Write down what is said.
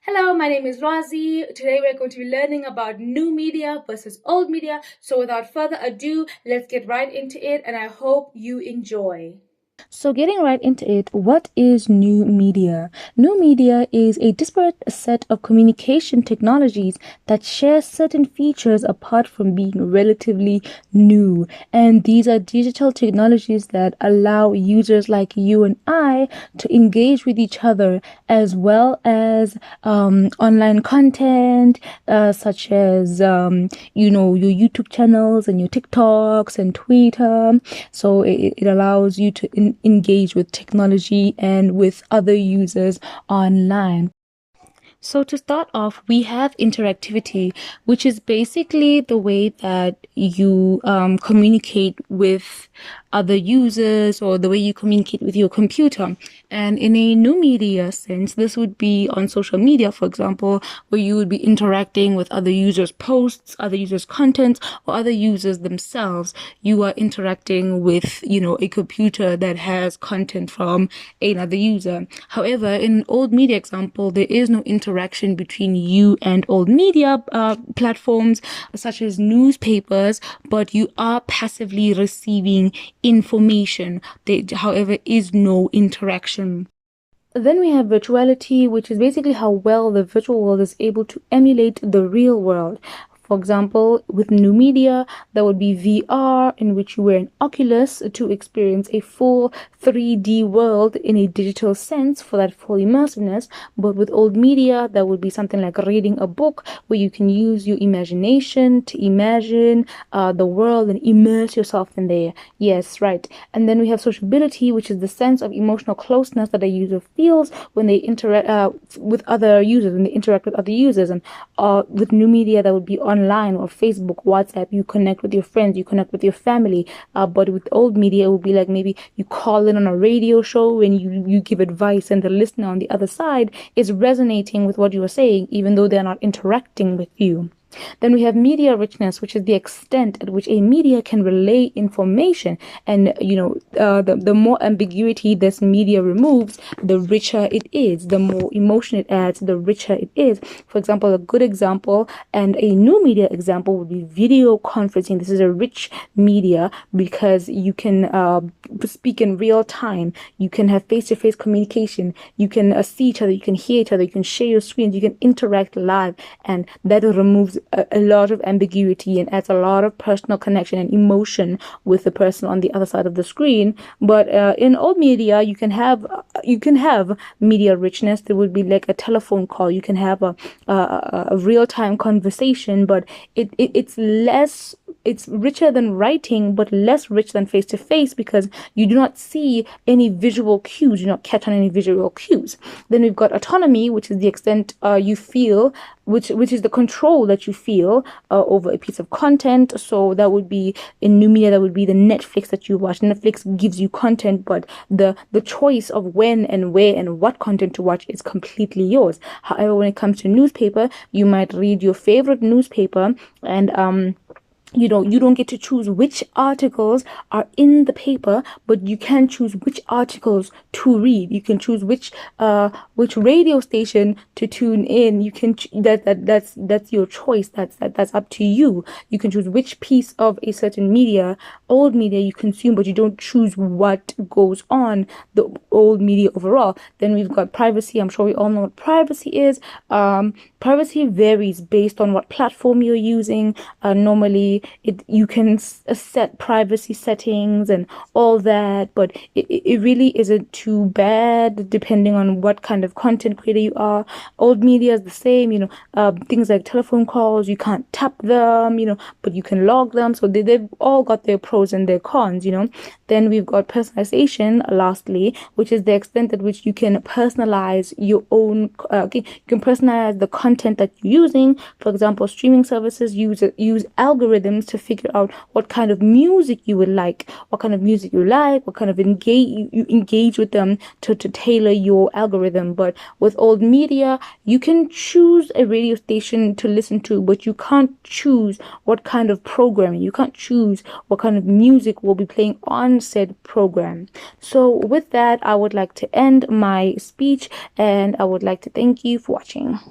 Hello, my name is Razi. Today we're going to be learning about new media versus old media. So without further ado, let's get right into it and I hope you enjoy. So, getting right into it, what is new media? New media is a disparate set of communication technologies that share certain features apart from being relatively new. And these are digital technologies that allow users like you and I to engage with each other, as well as online content, such as, your YouTube channels and your TikToks and Twitter. So, it allows you to engage with technology and with other users online. So, to start off, we have interactivity, which is basically the way that you communicate with other users or the way you communicate with your computer. And in a new media sense, this would be on social media, for example, where you would be interacting with other users' posts, other users' content, or other users themselves. You are interacting with, a computer that has content from another user. However, in an old media example, there is no interaction between you and old media platforms such as newspapers, but you are passively receiving information. There, however, is no interaction. Then we have virtuality, which is basically how well the virtual world is able to emulate the real world. For example, with new media, that would be VR, in which you wear an Oculus to experience a full 3D world in a digital sense for that full immersiveness. But with old media, that would be something like reading a book where you can use your imagination to imagine the world and immerse yourself in there. Yes, right. And then we have sociability, which is the sense of emotional closeness that a user feels when they interact with other users, when they interact with other users. And with new media, that would be online or Facebook, WhatsApp. You connect with your friends, you connect with your family. But with old media, it would be like maybe you call in on a radio show and you give advice, and the listener on the other side is resonating with what you are saying, even though they're not interacting with you. Then we have media richness, which is the extent at which a media can relay information. And, the more ambiguity this media removes, the richer it is. The more emotion it adds, the richer it is. For example, a good example and a new media example would be video conferencing. This is a rich media because you can speak in real time. You can have face-to-face communication. You can see each other. You can hear each other. You can share your screens. You can interact live. And that removes a lot of ambiguity and adds a lot of personal connection and emotion with the person on the other side of the screen. But in old media, you can have media richness. There would be like a telephone call. You can have a real time conversation, but it's richer than writing, but less rich than face to face because you do not see any visual cues. You do not catch on any visual cues. Then we've got autonomy, which is the extent you feel, which is the control that you feel over a piece of content. So that would be in new media, that would be the Netflix that you watch. Netflix gives you content, but the choice of when and where and what content to watch is completely yours. However, when it comes to newspaper, you might read your favorite newspaper and you don't get to choose which articles are in the paper, but you can choose which articles to read. You can choose which radio station to tune in. You can that's your choice. That's up to you. You can choose which piece of a certain media, old media, you consume, but you don't choose what goes on the old media overall. Then we've got privacy. I'm sure we all know what privacy is. Privacy varies based on what platform you're using. Normally you can set privacy settings and all that, but it really isn't too bad depending on what kind of content creator you are. Old media is the same, things like telephone calls, you can't tap them, but you can log them. So they've all got their pros and their cons. Then we've got personalization, lastly, which is the extent at which you can personalize your own, you can personalize the content that you're using. For example, streaming services use algorithms to figure out what kind of music you would like, what kind of engage with them to tailor your algorithm. But with old media, you can choose a radio station to listen to, but you can't choose what kind of programming. You can't choose what kind of music will be playing on said program. So with that, I would like to end my speech and I would like to thank you for watching.